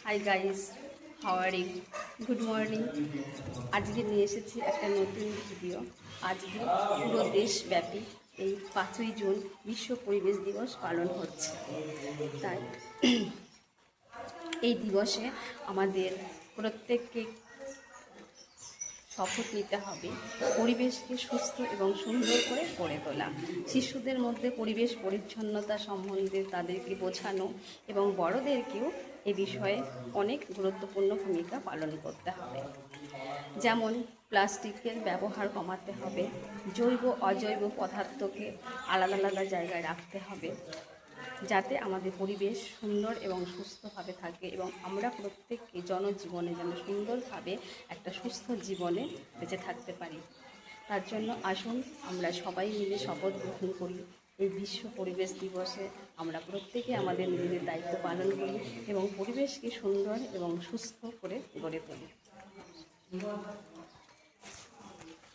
High guys, how are you? Good morning. আজকে নিয়ে এসেছি একটা নতুন ভিডিও। আজকে পুরো দেশব্যাপী এই 5ই জুন বিশ্ব পরিবেশ দিবস পালন হচ্ছে। তাই এই দিবসে আমাদের প্রত্যেককে শপথ নিতে হবে পরিবেশকে সুস্থ এবং সুন্দর করে গড়ে তোলা। শিশুদের মধ্যে পরিবেশ পরিচ্ছন্নতা সম্বন্ধে তাদেরকে বোঝানো এবং বড়দেরকেও এ বিষয়ে অনেক গুরুত্বপূর্ণ ভূমিকা পালন করতে হবে। যেমন প্লাস্টিকের ব্যবহার কমাতে হবে, জৈব অজৈব পদার্থকে আলাদা আলাদা জায়গায় রাখতে হবে, যাতে আমাদের পরিবেশ সুন্দর এবং সুস্থভাবে থাকে এবং আমরা প্রত্যেককে জনজীবনে যেন সুন্দরভাবে একটা সুস্থ জীবনে বেঁচে থাকতে পারি। তার জন্য আসুন আমরা সবাই মিলে শপথ গ্রহণ করি। এই বিশ্ব পরিবেশ দিবসে আমরা প্রত্যেকে আমাদের নিজেদের দায়িত্ব পালন করি এবং পরিবেশকে সুন্দর এবং সুস্থ করে গড়ে তুলি।